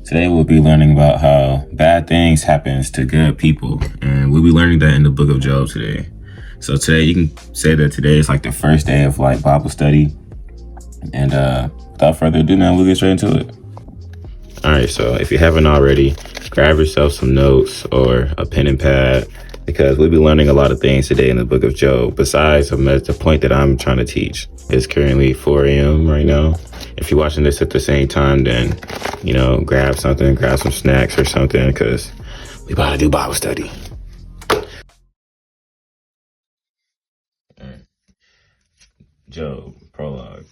Today we'll be learning about how bad things happens to good people, and we'll be learning that in the book of Job today. So today you can say that today is like the first day of like Bible study, and without further ado, now we'll get straight into it. All right, so if you haven't already, grab yourself some notes or a pen and pad, because we'll be learning a lot of things today in the book of Job, besides the point that I'm trying to teach. It's currently 4 a.m. right now. If you're watching this at the same time, then, grab something, grab some snacks or something, because we about to do Bible study. Job, prologue.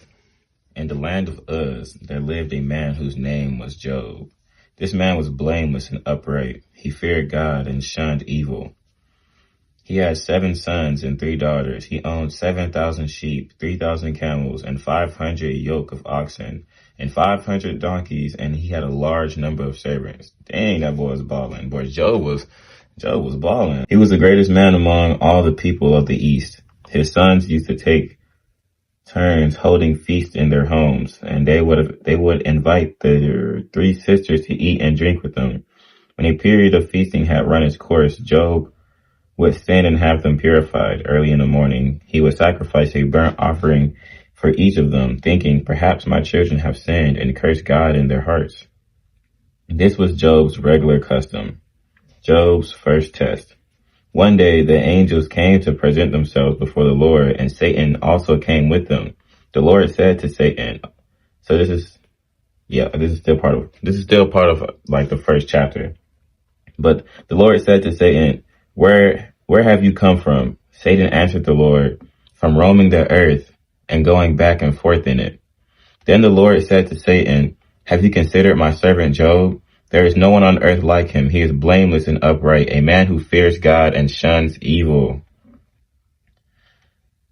In the land of Uz, there lived a man whose name was Job. This man was blameless and upright. He feared God and shunned evil. He had 7 sons and 3 daughters. He owned 7,000 sheep, 3,000 camels, and 500 yoke of oxen, and 500 donkeys, and he had a large number of servants. Dang, that boy was balling. Boy, Job was balling. He was the greatest man among all the people of the East. His sons used to take turns holding feasts in their homes, and they would invite their 3 sisters to eat and drink with them. When a period of feasting had run its course, Job would sin and have them purified. Early in the morning, he would sacrifice a burnt offering for each of them, thinking, perhaps my children have sinned and cursed God in their hearts. This was Job's regular custom. Job's first test. One day, the angels came to present themselves before the Lord, and Satan also came with them. The Lord said to Satan, so this is still part of like the first chapter. But the Lord said to Satan, Where have you come from? Satan answered the Lord, from roaming the earth and going back and forth in it. Then the Lord said to Satan, have you considered my servant Job? There is no one on earth like him. He is blameless and upright, a man who fears God and shuns evil.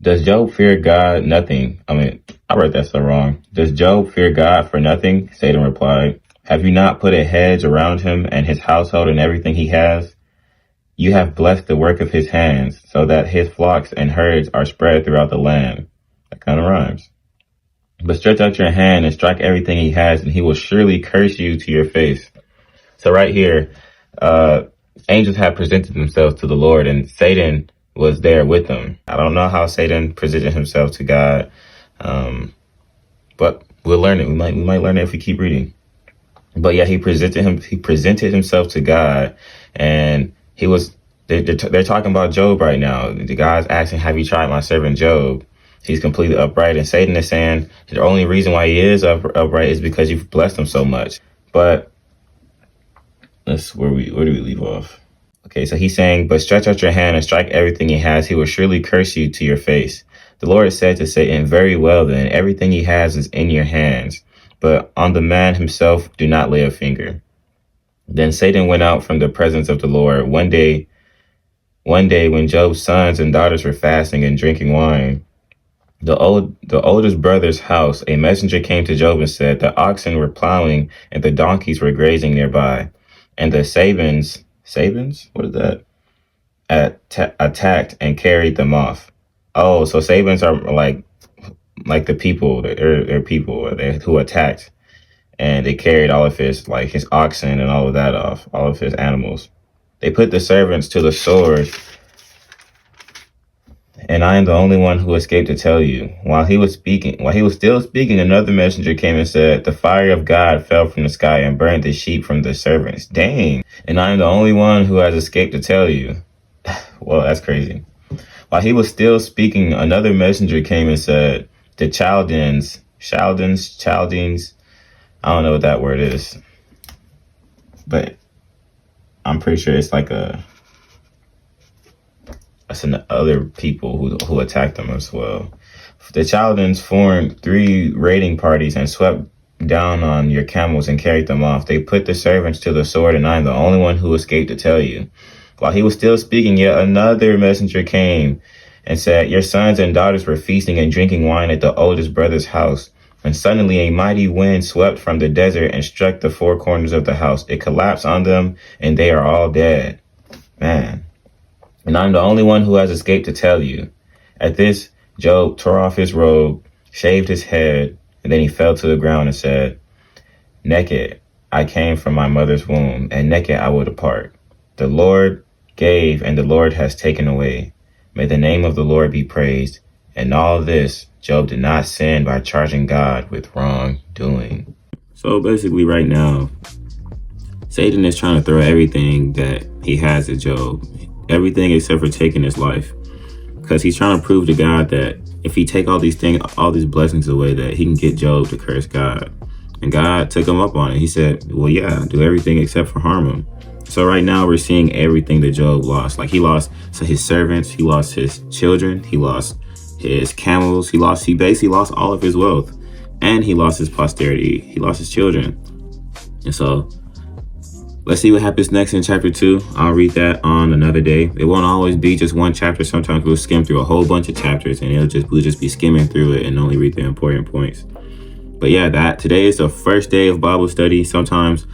Does Job fear God? Nothing. I wrote that so wrong. Does Job fear God for nothing? Satan replied, have you not put a hedge around him and his household and everything he has? You have blessed the work of his hands, so that his flocks and herds are spread throughout the land. That kind of rhymes. But stretch out your hand and strike everything he has, and he will surely curse you to your face. So right here, angels have presented themselves to the Lord, and Satan was there with them. I don't know how Satan presented himself to God, but we'll learn it. We might learn it if we keep reading. But yeah, he presented himself to God, and they're talking about Job right now. The guy's asking, have you tried my servant Job? He's completely upright. And Satan is saying the only reason why he is upright is because you've blessed him so much. But where do we leave off? Okay, so he's saying, but stretch out your hand and strike everything he has. He will surely curse you to your face. The Lord said to Satan, very well then, everything he has is in your hands. But on the man himself, do not lay a finger. Then Satan went out from the presence of the Lord. One day when Job's sons and daughters were fasting and drinking wine, the oldest brother's house, a messenger came to Job and said, the oxen were plowing and the donkeys were grazing nearby. And the Sabins, what is that? Attacked and carried them off. Oh, so Sabins are like the people, they're people who attacked. And they carried all of his oxen and all of that off, all of his animals. They put the servants to the sword, and I am the only one who escaped to tell you. While he was still speaking, another messenger came and said, the fire of God fell from the sky and burned the sheep from the servants. Dang. And I am the only one who has escaped to tell you. Well, that's crazy. While he was still speaking, another messenger came and said, the Chaldeans Chaldeans. I don't know what that word is, but I'm pretty sure it's like some other people who attacked them as well. The Chaldeans formed 3 raiding parties and swept down on your camels and carried them off. They put the servants to the sword, and I am the only one who escaped to tell you. While he was still speaking, yet another messenger came and said, your sons and daughters were feasting and drinking wine at the oldest brother's house. And suddenly a mighty wind swept from the desert and struck the 4 corners of the house. It collapsed on them, and they are all dead. Man. And I'm the only one who has escaped to tell you. At this, Job tore off his robe, shaved his head, and then he fell to the ground and said, naked I came from my mother's womb, and naked I will depart. The Lord gave, and the Lord has taken away. May the name of the Lord be praised. And all this, Job did not sin by charging God with wrongdoing. So basically right now, Satan is trying to throw everything that he has at Job. Everything except for taking his life. Because he's trying to prove to God that if he take all these blessings away, that he can get Job to curse God. And God took him up on it. He said, well, yeah, do everything except for harm him. So right now we're seeing everything that Job lost. Like he lost his servants, he lost his children, he lost his camels, he basically lost all of his wealth. And he lost his posterity, he lost his children. And so let's see what happens next in chapter 2. I'll read that on another day. It won't always be just one chapter. Sometimes we'll skim through a whole bunch of chapters and we'll just be skimming through it and only read the important points. But yeah, today is the first day of Bible study. Sometimes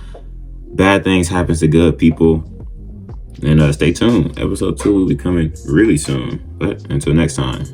bad things happen to good people. And stay tuned. Episode 2 will be coming really soon. But until next time.